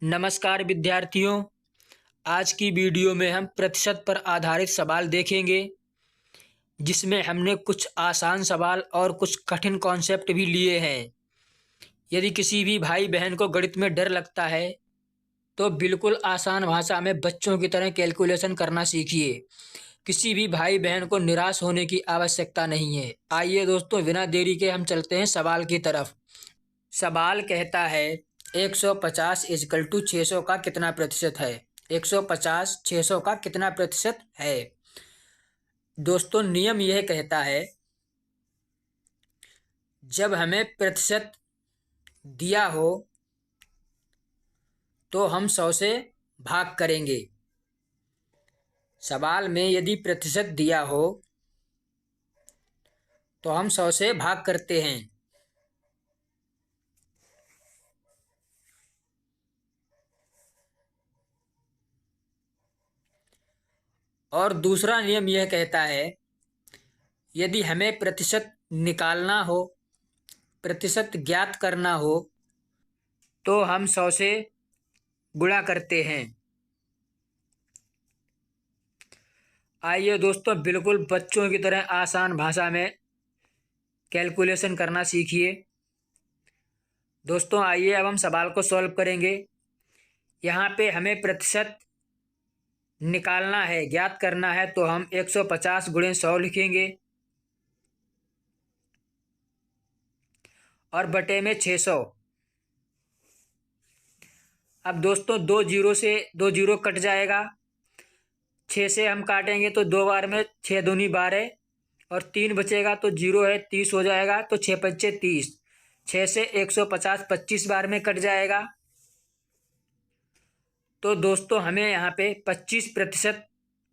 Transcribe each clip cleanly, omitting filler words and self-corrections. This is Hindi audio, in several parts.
नमस्कार विद्यार्थियों। आज की वीडियो में हम प्रतिशत पर आधारित सवाल देखेंगे, जिसमें हमने कुछ आसान सवाल और कुछ कठिन कॉन्सेप्ट भी लिए हैं। यदि किसी भी भाई बहन को गणित में डर लगता है तो बिल्कुल आसान भाषा में बच्चों की तरह कैलकुलेशन करना सीखिए। किसी भी भाई बहन को निराश होने की आवश्यकता नहीं है। आइए दोस्तों, बिना देरी के हम चलते हैं सवाल की तरफ। सवाल कहता है 150 इजकल टू 600 का कितना प्रतिशत है। 150 600 का कितना प्रतिशत है। दोस्तों, नियम यह कहता है, जब हमें प्रतिशत दिया हो तो हम 100 से भाग करेंगे। सवाल में यदि प्रतिशत दिया हो तो हम 100 से भाग करते हैं। और दूसरा नियम यह कहता है, यदि हमें प्रतिशत निकालना हो, प्रतिशत ज्ञात करना हो, तो हम 100 से गुणा करते हैं। आइए दोस्तों, बिल्कुल बच्चों की तरह आसान भाषा में कैलकुलेशन करना सीखिए। दोस्तों आइए अब हम सवाल को सॉल्व करेंगे। यहाँ पे हमें प्रतिशत निकालना है, ज्ञात करना है, तो हम 150 गुणे 100 लिखेंगे और बटे में 600। अब दोस्तों दो जीरो से दो जीरो कट जाएगा। 6 से हम काटेंगे तो 2 बार में 6 दूनी 12 और 3 बचेगा तो जीरो है, 30 हो जाएगा। तो 6 पच्चे 30। 6 से 150 25 बार में कट जाएगा। तो दोस्तों हमें यहाँ पे 25%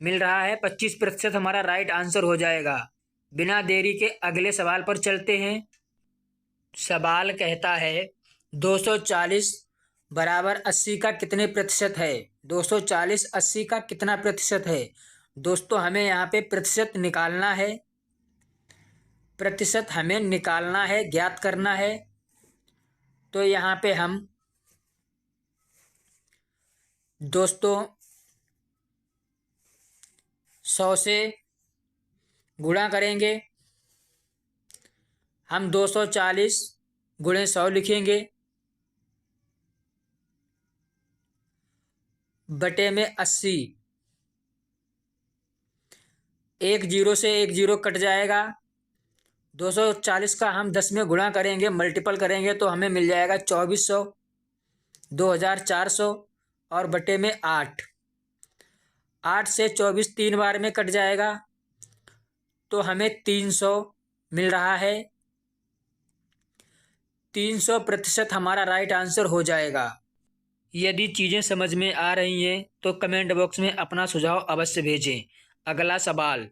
मिल रहा है। 25% हमारा राइट आंसर हो जाएगा। बिना देरी के अगले सवाल पर चलते हैं। सवाल कहता है 240 बराबर 80 का कितने प्रतिशत है। 240 80 का कितना प्रतिशत है। दोस्तों हमें यहाँ पे प्रतिशत निकालना है, प्रतिशत हमें निकालना है, ज्ञात करना है। तो यहाँ पे हम दोस्तों 100 से गुणा करेंगे। हम 240 गुणे 100 लिखेंगे बटे में 80। एक जीरो से एक जीरो कट जाएगा। 240 का हम 10 में गुणा करेंगे, मल्टीपल करेंगे तो हमें मिल जाएगा 2400, 2400 और बटे में 8। 8 से 24 3 बार में कट जाएगा तो हमें 300 मिल रहा है। 300% हमारा राइट आंसर हो जाएगा। यदि चीज़ें समझ में आ रही हैं तो कमेंट बॉक्स में अपना सुझाव अवश्य भेजें। अगला सवाल,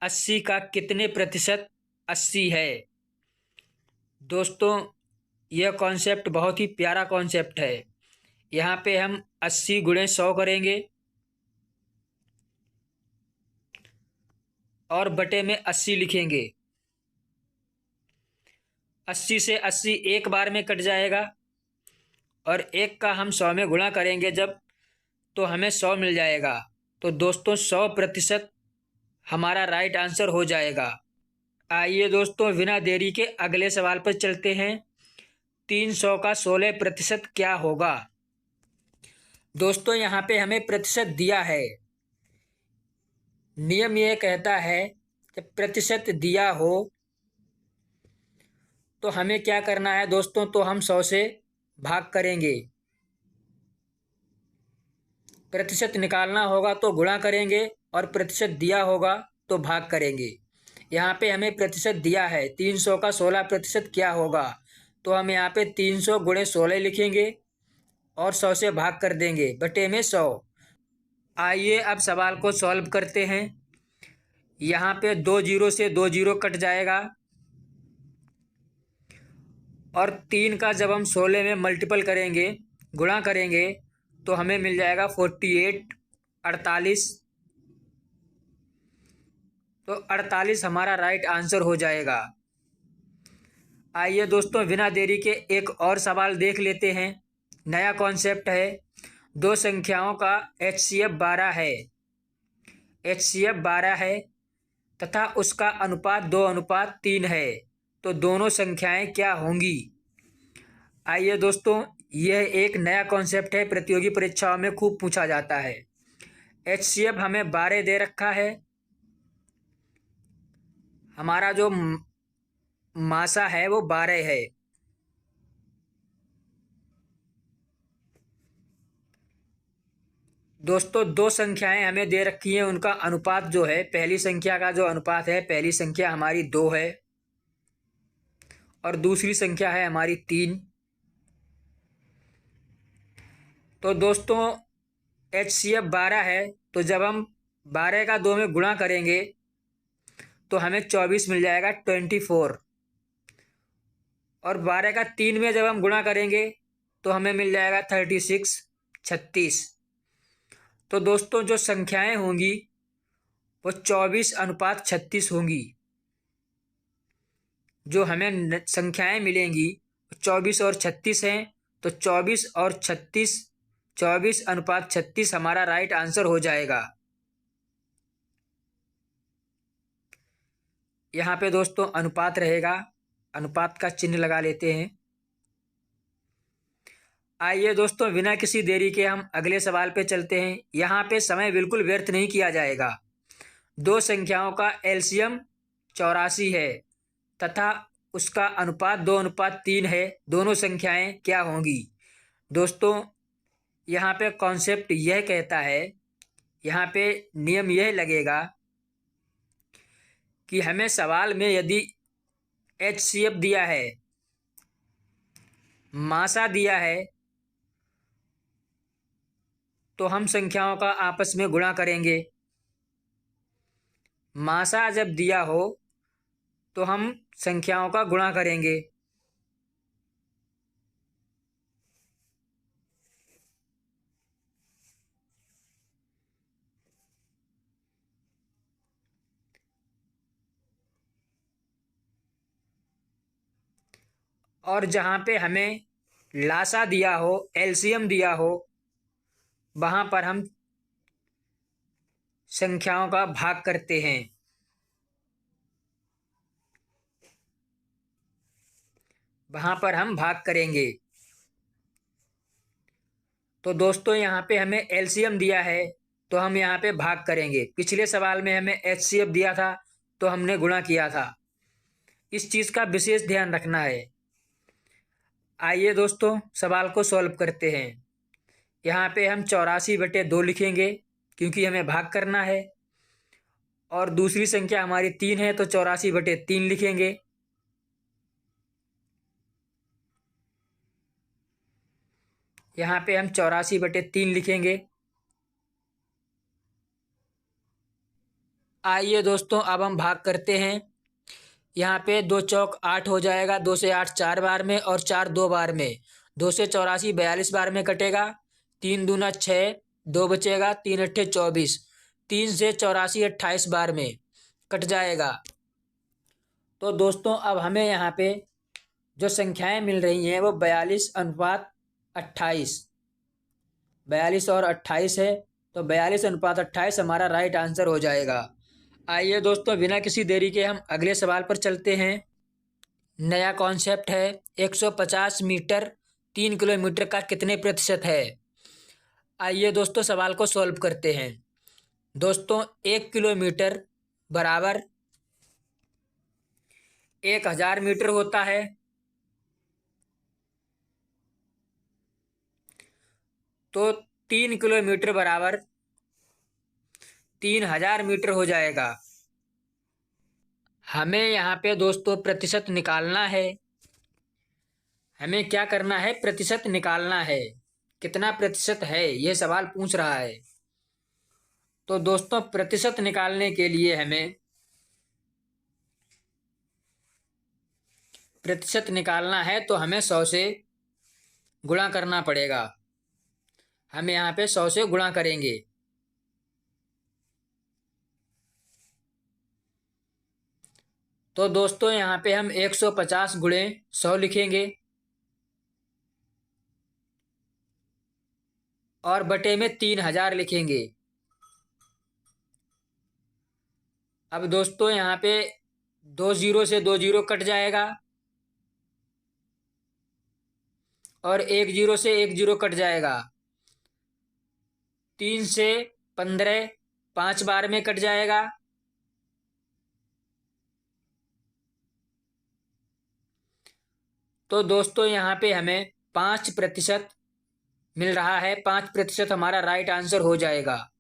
80 का कितने प्रतिशत 80 है। दोस्तों यह कॉन्सेप्ट बहुत ही प्यारा कॉन्सेप्ट है। यहाँ पे हम 80 गुणे 100 करेंगे और बटे में 80 लिखेंगे। 80 से 80 एक बार में कट जाएगा और एक का हम 100 में गुणा करेंगे जब, तो हमें 100 मिल जाएगा। तो दोस्तों 100% हमारा राइट आंसर हो जाएगा। आइए दोस्तों बिना देरी के अगले सवाल पर चलते हैं। 300 का 16% क्या होगा। दोस्तों यहाँ पे हमें प्रतिशत दिया है। नियम यह कहता है कि प्रतिशत दिया हो तो हमें क्या करना है दोस्तों, तो हम 100 से भाग करेंगे। प्रतिशत निकालना होगा तो गुणा करेंगे और प्रतिशत दिया होगा तो भाग करेंगे। यहाँ पे हमें प्रतिशत दिया है 300 का 16% क्या होगा, तो हम यहाँ पे 300 गुणे 16 लिखेंगे और 100 से भाग कर देंगे बटे में 100। आइए अब सवाल को सॉल्व करते हैं। यहाँ पे दो जीरो से दो जीरो कट जाएगा और 3 का जब हम 16 में मल्टीपल करेंगे, गुणा करेंगे, तो हमें मिल जाएगा 48, 48। तो 48 हमारा राइट आंसर हो जाएगा। आइए दोस्तों बिना देरी के एक और सवाल देख लेते हैं। नया कॉन्सेप्ट है, दो संख्याओं का HCF 12 है, HCF 12 है तथा उसका अनुपात 2:3 है, तो दोनों संख्याएं क्या होंगी। आइए दोस्तों, यह एक नया कॉन्सेप्ट है, प्रतियोगी परीक्षाओं में खूब पूछा जाता है। HCF हमें 12 दे रखा है, हमारा जो मासा है वो 12 है। दोस्तों दो संख्याएं हमें दे रखी हैं, उनका अनुपात जो है, पहली संख्या का जो अनुपात है, पहली संख्या हमारी 2 है और दूसरी संख्या है हमारी 3। तो दोस्तों HCF 12 है, तो जब हम 12 का 2 में गुणा करेंगे तो हमें 24 मिल जाएगा, 24। और 12 का 3 में जब हम गुणा करेंगे तो हमें मिल जाएगा 36, 36। तो दोस्तों जो संख्याएं होंगी वो 24:36 होंगी। जो हमें संख्याएं मिलेंगी 24 और 36 हैं, तो 24 और 36, 24:36 हमारा राइट आंसर हो जाएगा। यहाँ पे दोस्तों अनुपात रहेगा, अनुपात का चिन्ह लगा लेते हैं। आइए दोस्तों, बिना किसी देरी के हम अगले सवाल पे चलते हैं। यहाँ पे समय बिल्कुल व्यर्थ नहीं किया जाएगा। दो संख्याओं का एलसीएम 84 है तथा उसका अनुपात 2:3 है, दोनों संख्याएं क्या होंगी। दोस्तों यहाँ पे कॉन्सेप्ट यह कहता है, यहाँ पे नियम यह लगेगा कि हमें सवाल में यदि HCF दिया है, मासा दिया है, तो हम संख्याओं का आपस में गुणा करेंगे। मासा जब दिया हो तो हम संख्याओं का गुणा करेंगे। और जहाँ पे हमें लासा दिया हो, एलसीएम दिया हो, वहाँ पर हम संख्याओं का भाग करते हैं। वहाँ पर हम भाग करेंगे। तो दोस्तों यहाँ पे हमें एलसीएम दिया है तो हम यहाँ पे भाग करेंगे। पिछले सवाल में हमें HCF दिया था तो हमने गुणा किया था। इस चीज़ का विशेष ध्यान रखना है। आइए दोस्तों सवाल को सॉल्व करते हैं। यहाँ पे हम 84/2 लिखेंगे क्योंकि हमें भाग करना है, और दूसरी संख्या हमारी 3 है तो 84/3 लिखेंगे। यहाँ पे हम 84/3 लिखेंगे। आइए दोस्तों अब हम भाग करते हैं। यहाँ पे 2 चौक 8 हो जाएगा, 2 से 8 4 बार में और 4 2 बार में, 2 से 84 42 बार में कटेगा, 3 दूना 6, 2 बचेगा, 3 अट्ठे 24, 3 से 84 28 बार में कट जाएगा। तो दोस्तों अब हमें यहाँ पे जो संख्याएं मिल रही हैं वो 42:28, 42 और 28 है, तो 42:28 हमारा राइट आंसर हो जाएगा। आइए दोस्तों बिना किसी देरी के हम अगले सवाल पर चलते हैं। नया कॉन्सेप्ट है, 150 मीटर 3 किलोमीटर का कितने प्रतिशत है। आइए दोस्तों सवाल को सॉल्व करते हैं। दोस्तों 1 किलोमीटर बराबर 1000 मीटर होता है। तो 3 किलोमीटर बराबर 3000 मीटर हो जाएगा। हमें यहाँ पे दोस्तों प्रतिशत निकालना है। हमें क्या करना है, प्रतिशत निकालना है। कितना प्रतिशत है ये सवाल पूछ रहा है। तो दोस्तों प्रतिशत निकालने के लिए हमें प्रतिशत निकालना है तो हमें 100 से गुणा करना पड़ेगा। हम यहाँ पे 100 से गुणा करेंगे। तो दोस्तों यहाँ पे हम 150 गुणे 100 लिखेंगे। और बटे में 3000 लिखेंगे। अब दोस्तों यहाँ पे 2 जीरो से 2 जीरो कट जाएगा और 1 जीरो से 1 जीरो कट जाएगा। 3 से 15 5 बार में कट जाएगा। तो दोस्तों यहाँ पे हमें 5% मिल रहा है। 5% हमारा राइट आंसर हो जाएगा।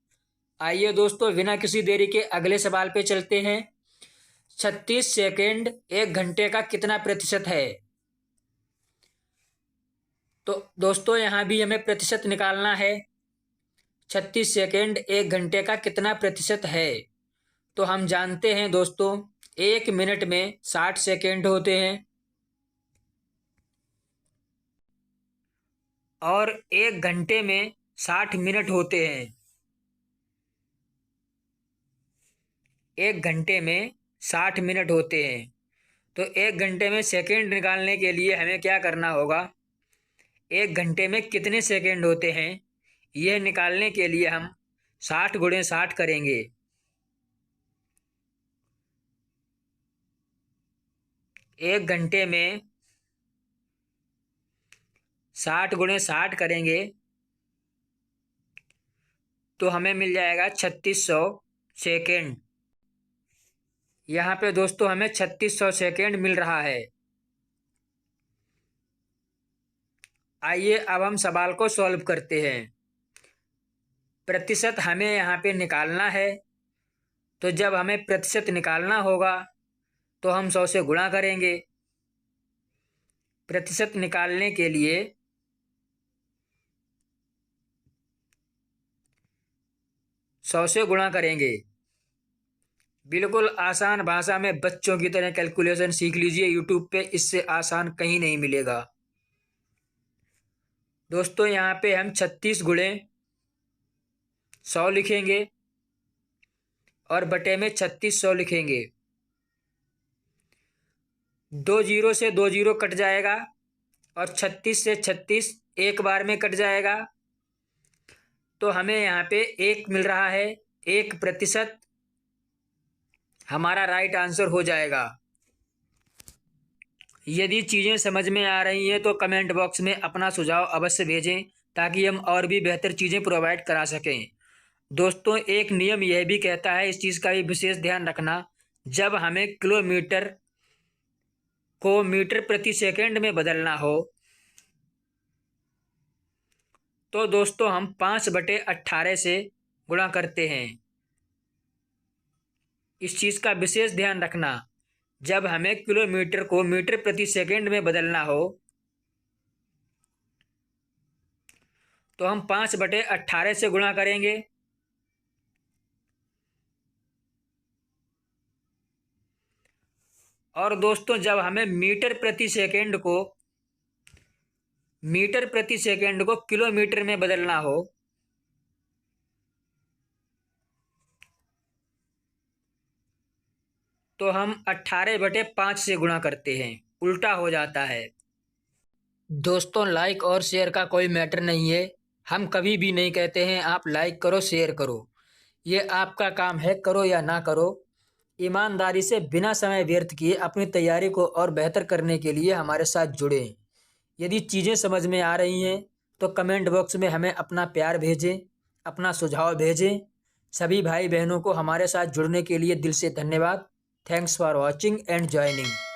आइए दोस्तों बिना किसी देरी के अगले सवाल पे चलते हैं। 36 सेकेंड 1 घंटे का कितना प्रतिशत है? तो दोस्तों यहाँ भी हमें प्रतिशत निकालना है। 36 सेकेंड 1 घंटे का कितना प्रतिशत है? तो हम जानते हैं दोस्तों 1 मिनट में 60 सेकेंड होते हैं और 1 घंटे में 60 मिनट होते हैं। 1 घंटे में 60 मिनट होते हैं। तो 1 घंटे में सेकेंड निकालने के लिए हमें क्या करना होगा? 1 घंटे में कितने सेकेंड होते हैं यह निकालने के लिए हम 60 गुणे 60 करेंगे। 1 घंटे में 60 गुणे 60 करेंगे तो हमें मिल जाएगा 3600 सेकेंड। यहाँ पे दोस्तों हमें 3600 सेकेंड मिल रहा है। आइए अब हम सवाल को सॉल्व करते हैं। प्रतिशत हमें यहाँ पे निकालना है, तो जब हमें प्रतिशत निकालना होगा तो हम 100 से गुणा करेंगे। प्रतिशत निकालने के लिए 100 से गुणा करेंगे। बिल्कुल आसान भाषा में बच्चों की तरह कैलकुलेशन सीख लीजिए यूट्यूब पे, इससे आसान कहीं नहीं मिलेगा। दोस्तों यहाँ पे हम 36 गुणे 100 लिखेंगे और बटे में 3600 लिखेंगे। 2 जीरो से 2 जीरो कट जाएगा और 36 से 36 एक बार में कट जाएगा। तो हमें यहाँ पे 1 मिल रहा है। 1% हमारा राइट आंसर हो जाएगा। यदि चीज़ें समझ में आ रही हैं तो कमेंट बॉक्स में अपना सुझाव अवश्य भेजें ताकि हम और भी बेहतर चीज़ें प्रोवाइड करा सकें। दोस्तों एक नियम यह भी कहता है, इस चीज़ का भी विशेष ध्यान रखना, जब हमें किलोमीटर को मीटर प्रति सेकंड में बदलना हो तो दोस्तों हम 5/18 से गुणा करते हैं। इस चीज़ का विशेष ध्यान रखना, जब हमें किलोमीटर को मीटर प्रति सेकंड में बदलना हो तो हम 5/18 से गुणा करेंगे। और दोस्तों जब हमें मीटर प्रति सेकंड को किलोमीटर में बदलना हो तो हम 18/5 से गुणा करते हैं, उल्टा हो जाता है। दोस्तों लाइक और शेयर का कोई मैटर नहीं है। हम कभी भी नहीं कहते हैं आप लाइक करो शेयर करो, ये आपका काम है, करो या ना करो। ईमानदारी से बिना समय व्यर्थ किए अपनी तैयारी को और बेहतर करने के लिए हमारे साथ जुड़ें। यदि चीज़ें समझ में आ रही हैं तो कमेंट बॉक्स में हमें अपना प्यार भेजें, अपना सुझाव भेजें। सभी भाई बहनों को हमारे साथ जुड़ने के लिए दिल से धन्यवाद। Thanks for watching and joining.